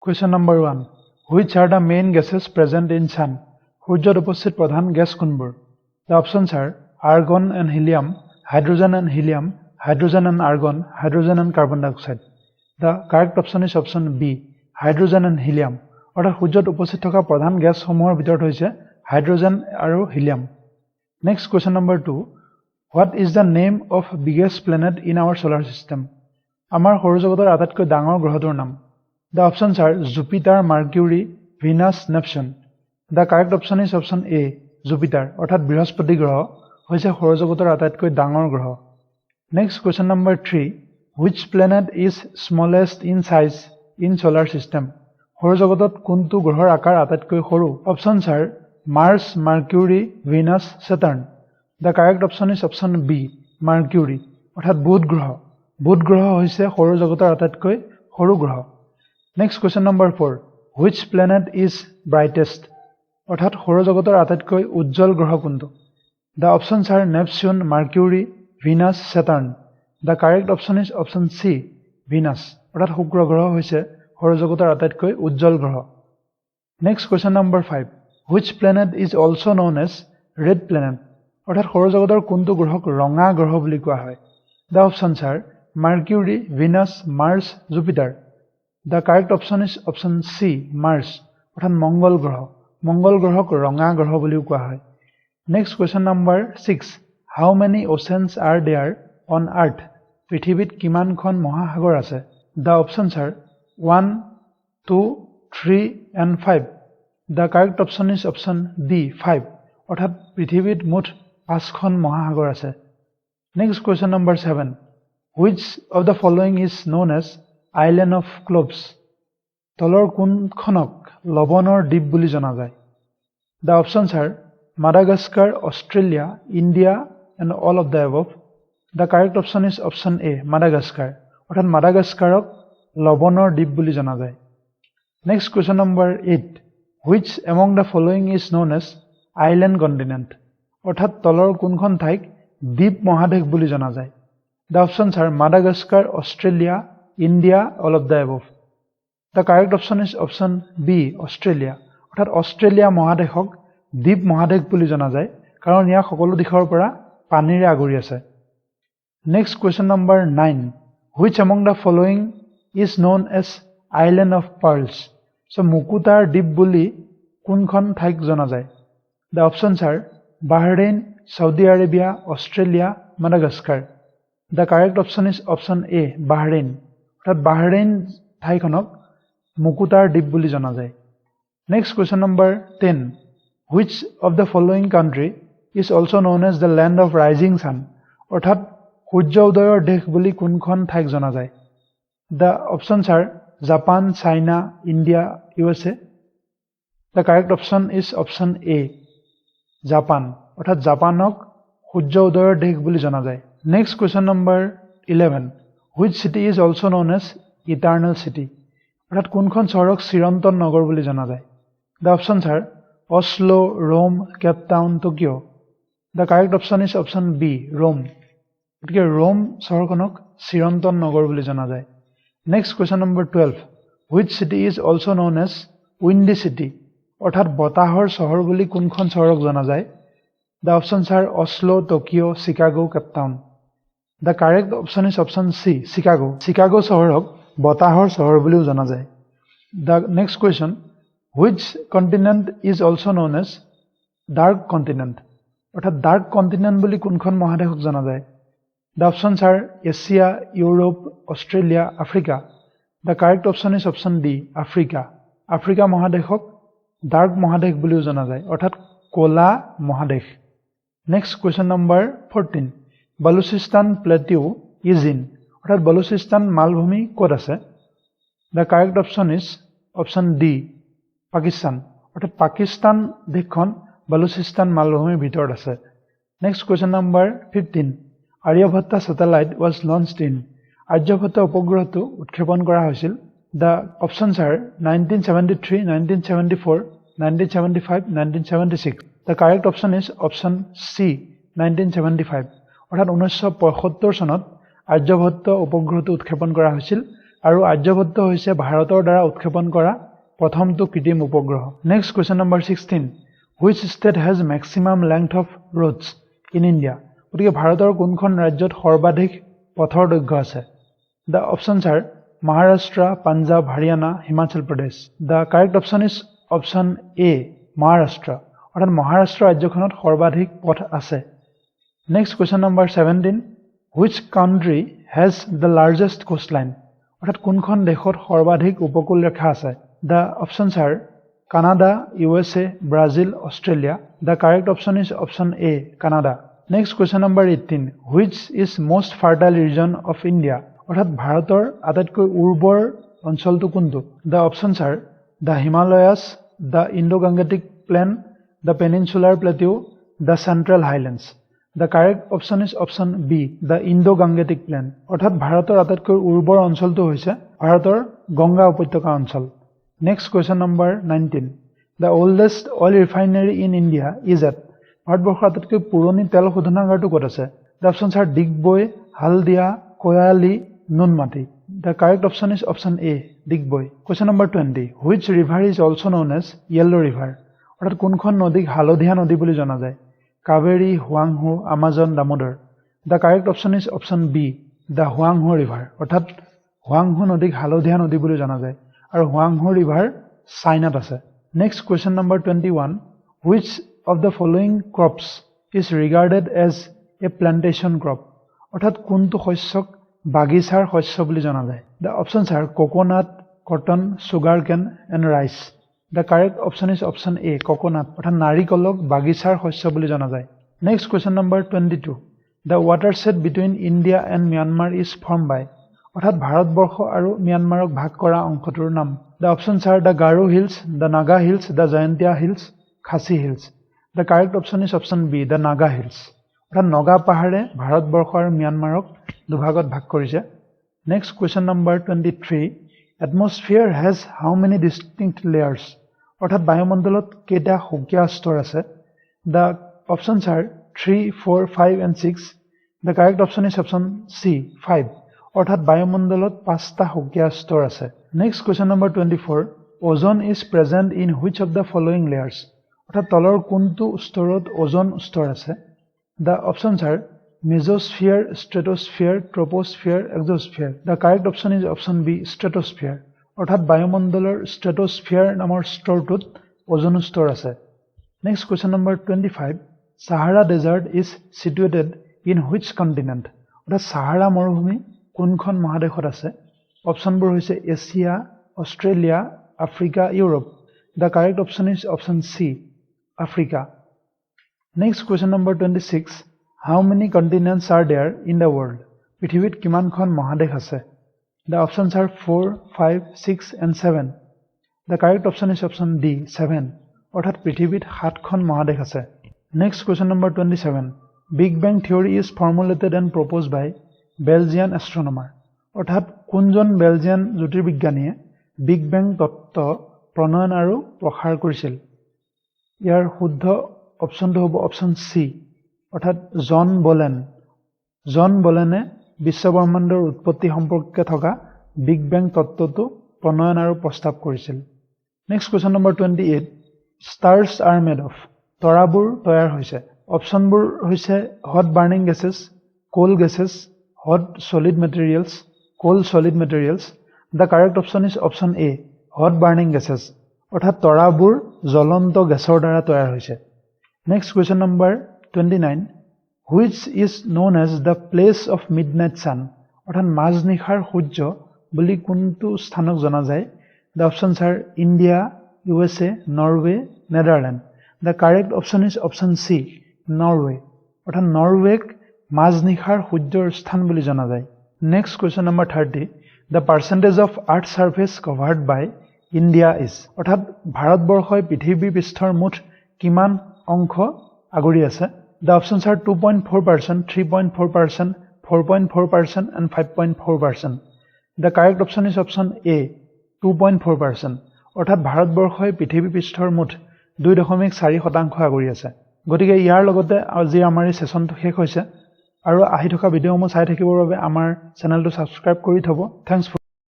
Question number 1. Which are the main gases present in Sun? সূৰ্যত উপস্থিত প্ৰধান gas কোনবোৰ? The options are argon and helium, hydrogen and helium, hydrogen and argon, hydrogen and carbon dioxide. The correct option is option B, hydrogen and helium. অৰ্থাৎ সূৰ্যত উপস্থিত থকা প্ৰধান গেছসমূহৰ ভিতৰত হৈছে hydrogen আৰু helium. Next question number 2. What is the name of biggest planet in our solar system? আমাৰ সৌৰজগতৰ আটাইতকৈ ডাঙৰ গ্ৰহটোৰ নাম। The options are Jupiter, Mercury, Venus, Neptune. The correct option is option A, Jupiter. অৰ্থাৎ বৃহস্পতি গ্ৰহ হৈছে সৌৰজগতৰ আটাইতকৈ ডাঙৰ গ্ৰহ। Next question number 3. Which planet is smallest in size in solar system? সৌৰজগতত কোনটো গ্ৰহৰ আকাৰ আটাইতকৈ সৰু? Options are Mars, Mercury, Venus, Saturn. The correct option is option B, Mercury. অৰ্থাৎ বুধ গ্ৰহ। বুধ গ্ৰহ হৈছে সৌৰজগতৰ আটাইতকৈ সৰু গ্ৰহ। Next question number 4. Which planet is brightest? অৰ্থাৎ সৌৰজগতৰ আটাইতকৈ উজ্জ্বল গ্ৰহ কোনটো? The options are Neptune, Mercury, Venus, Saturn. The correct option is option C, Venus. অৰ্থাৎ শুক্ৰ গ্ৰহ হৈছে সৌৰজগতৰ আটাইতকৈ উজ্জ্বল গ্ৰহ। Next question number 5. Which planet is also known as red planet? অৰ্থাৎ সৌৰজগতৰ কোনটো গ্ৰহক ৰঙা গ্ৰহ বুলি কোৱা হয়? The options are Mercury, Venus, Mars, Jupiter. The correct option is option C, Mars. অৰ্থাৎ মঙ্গল গ্ৰহ। মঙ্গল গ্ৰহক ৰঙা গ্ৰহ বুলিও কোৱা হয়। Next question number 6. How many oceans are there on Earth? পৃথিৱীত কিমানখন মহাসাগৰ আছে? The options are 1, 2, 3 and 5. The correct option is option D, 5. অৰ্থাৎ পৃথিৱীত মুঠ 5খন মহাসাগৰ আছে। Next question number 7. Which of the following is known as Island of Cloves? তলৰ কোনখনক লৱণৰ দ্বীপ বুলি জনা যায়? The options are Madagascar, Australia, India and all of the above. The correct option is option A, Madagascar. অৰ্থাৎ মাদাগাস্কাৰক লৱণৰ দ্বীপ বুলি জনা যায়। Next question number 8. Which among the following is known as island continent? অৰ্থাৎ তলৰ কোনখন ঠাইক দ্বীপ মহাদেশ বুলি জনা যায়? The options are Madagascar, Australia, India, all of the above. The correct option is option B, Australia. অৰ্থাৎ অষ্ট্ৰেলিয়া মহাদেশক দ্বীপ মহাদেশ বুলি জনা যায় কাৰণ ইয়াক সকলো দিশৰ পৰা পানীৰে আগুৰি আছে। Next question number 9. Which among the following is known as Island of Pearls? So মুকুতাৰ দ্বীপ বুলি কোনখন ঠাইক জনা যায়? The options are Bahrain, Saudi Arabia, Australia, Madagascar. The correct option is option A, Bahrain. অৰ্থাৎ বাহৰেইন ঠাইখনক মুকুতাৰ দ্বীপ বুলি জনা যায়। Next question number 10. Which of the following country is also known as the land of rising sun? অৰ্থাৎ সূৰ্য উদয়ৰ দেশ বুলি কোনখন ঠাইক জনা যায়? The options are Japan, China, India, USA. The correct option is option A, Japan. অৰ্থাৎ জাপানক সূৰ্য উদয়ৰ দেশ বুলি জনা যায়। Next question number 11. Which city is also known as eternal city? অৰ্থাৎ কোনখন চহৰক চিৰন্তন নগৰ বুলি জনা যায়? The options are Oslo, Rome, Cape Town, Tokyo. The correct option is option B, Rome. গতিকে ৰোম চহৰখনক চিৰন্তন নগৰ বুলি জনা যায়। Next question number 12. Which city is also known as windy city? অৰ্থাৎ বতাহৰ চহৰ বুলি কোনখন চহৰক জনা যায়? The options are Oslo, Tokyo, Chicago, Cape Town. The correct option is option C, Chicago. Chicago চহৰক বতাহৰ চহৰ বুলিও জনা যায়। The next question. Which continent is also known as dark continent? অৰ্থাৎ dark continent বুলি কোনখন মহাদেশক জনা যায়? The options are Asia, Europe, Australia, Africa. The correct option is option D, Africa. Africa মহাদেশক dark মহাদেশ বুলিও জনা যায় অৰ্থাৎ ক'লা মহাদেশ। Next question number 14. Baluchistan plateau is in. অৰ্থাৎ বালুচিস্তান মালভূমি ক'ত আছে? The correct option is option D, Pakistan. অৰ্থাৎ পাকিস্তান দেশখন বালুচিস্তান মালভূমিৰ ভিতৰত আছে। Next question number 15. Aryabhatta satellite was launched in. Aryabhatta উপগ্ৰহটো উৎক্ষেপণ কৰা হৈছিল। The options are 1973, 1974, 1975, 1976. The correct option is option C, 1975. অৰ্থাৎ 1975 চনত আৰ্যভট্ট উপগ্ৰহটো উৎক্ষেপণ কৰা হৈছিল আৰু আৰ্যভট্ট হৈছে ভাৰতৰ দ্বাৰা উৎক্ষেপণ কৰা প্ৰথমটো কৃত্ৰিম উপগ্ৰহ next question number 16 which state has maximum length of roads in India গতিকে ভাৰতৰ কোনখন ৰাজ্যত সৰ্বাধিক পথৰ দৈৰ্ঘ্য আছে the options are Maharashtra Punjab Haryana Himachal Pradesh the correct option is option A Maharashtra অৰ্থাৎ মহাৰাষ্ট্ৰ ৰাজ্যখনত সৰ্বাধিক পথ আছে next question number 17 which country has the largest coastline অৰ্থাৎ কোনখন দেশত সৰ্বাধিক উপকূল ৰেখা আছে the options are Canada USA Brazil Australia the correct option is option A Canada next question number 18 which is most fertile region of India অৰ্থাৎ ভাৰতৰ আটাইতকৈ উৰ্বৰ অঞ্চলটো কোনটো the options are the Himalayas the Indo-Gangetic plain the peninsular plateau the central highlands the correct option is option B the Indo-Gangetic plain অৰ্থাৎ ভাৰতৰ আটাইতকৈ উৰ্বৰ অঞ্চলটো হৈছে ভাৰতৰ গংগা উপত্যকা অঞ্চল next question number 19 the oldest oil refinery in India is at ভাৰতবৰ্ষৰ আটাইতকৈ পুৰণি তেল শোধনাগাৰটো ক'ত আছে the options are Digboi Haldia Koyali Nunmati the correct option is option A Digboi question number 20 which river is also known as Yellow river অৰ্থাৎ কোনখন নদীক হালধীয়া নদী বুলি জনা যায় Kaveri Huanghu Amazon Damodar the correct option is option B the Huanghu river অৰ্থাৎ Huanghu নদীক হালধীয়া নদী বুলি জনা যায় আৰু Huanghu river চাইনাত আছে next question number 21 which of the following crops is regarded as a plantation crop অৰ্থাৎ কোনটো শস্যক বাগিচাৰ শস্য বুলি জনা যায় the options are coconut cotton sugarcane and rice the correct option is option A coconut অৰ্থাৎ নাৰিকলক বাগিচাৰ শস্য বুলি জনা যায় next question number 22 the watershed between India and Myanmar is formed by অৰ্থাৎ ভাৰতবৰ্ষ আৰু মিয়ানমাৰক ভাগ কৰা অংশটোৰ নাম the options are the Garo hills the Naga hills the Jaintia hills Khasi hills the correct option is option B the Naga hills অৰ্থাৎ নগা পাহাৰে ভাৰতবৰ্ষ আৰু মিয়ানমাৰক দুভাগত ভাগ কৰিছে next question number 23 atmosphere has how many distinct layers অৰ্থাৎ বায়ুমণ্ডলত কেইটা সুকীয়া স্তৰ আছে the options are 3 4 5 and 6 the correct option is option C 5 অৰ্থাৎ বায়ুমণ্ডলত 5টা সুকীয়া স্তৰ আছে next question number 24 ozone is present in which of the following layers অৰ্থাৎ তলৰ কোনটো স্তৰত ওজন স্তৰ আছে the options are mesosphere stratosphere troposphere exosphere the correct option is option B stratosphere অৰ্থাৎ বায়ুমণ্ডলৰ stratosphere নামৰ স্তৰটোত ওজন স্তৰ আছে next question number 25 Sahara desert is situated in which continent অৰ্থাৎ সাহাৰা মৰুভূমি কোনখন মহাদেশত আছে অপচনবোৰ হৈছে Asia Australia Africa Europe the correct option is option C Africa next question number 26 how many continents are there in the world পৃথিৱীত কিমানখন মহাদেশ আছে the options are 4 5 6 and 7 the correct option is option D 7 অৰ্থাৎ পৃথিৱীত 7খন মহাদেশ আছে next question number 27 big bang theory is formulated and proposed by Belgian astronomer অৰ্থাৎ কোনজন বেলজিয়ান জ্যোতিৰ্বিজ্ঞানীয়ে বিগ বেং তত্ত্ব প্ৰণয়ন আৰু প্ৰসাৰ কৰিছিল ইয়াৰ শুদ্ধ অপচনটো হ'ব অপচন সি অৰ্থাৎ জন বলেনে বিশ্বব্ৰহ্মাণ্ডৰ উৎপত্তি সম্পৰ্কে থকা বিগ বেং তত্ত্বটো প্ৰণয়ন আৰু প্ৰস্তাৱ কৰিছিল next question number 28 stars are made of তৰাবোৰ তৈয়াৰ হৈছে অপচনবোৰ হৈছে hot burning gases coal gases hot solid materials coal solid materials the correct option is option A hot burning gases অৰ্থাৎ তৰাবোৰ জ্বলন্ত গেছৰ দ্বাৰা তৈয়াৰ হৈছে next question number 29 which is known as the place of midnight sun অৰ্থাৎ মাজনিশাৰ সূৰ্য বুলি কোনটো স্থানক জনা যায় the options are India USA Norway Netherlands the correct option is option C Norway অৰ্থাৎ নৰৱেক মাজনিশাৰ সূৰ্যৰ স্থান বুলি জনা যায় next question number 30 the percentage of earth surface covered by India is অৰ্থাৎ ভাৰতবৰ্ষই পৃথিৱী পৃষ্ঠৰ মুঠ কিমান অংশ আগুৰি আছে the options are 2.4% 3.4% 4.4% and 5.4% the correct option is option A 2.4% অৰ্থাৎ ভাৰতবৰ্ষই পৃথিৱী পৃষ্ঠৰ মুঠ 2.4% আগুৰি আছে গতিকে ইয়াৰ লগতে আজি আমাৰ এই সেশনটো শেষ হৈছে আৰু আহি থকা ভিডিঅ'সমূহ চাই থাকিবৰ বাবে আমাৰ চেনেলটো সাবস্ক্ৰাইব কৰি থব থ্যাঙ্কস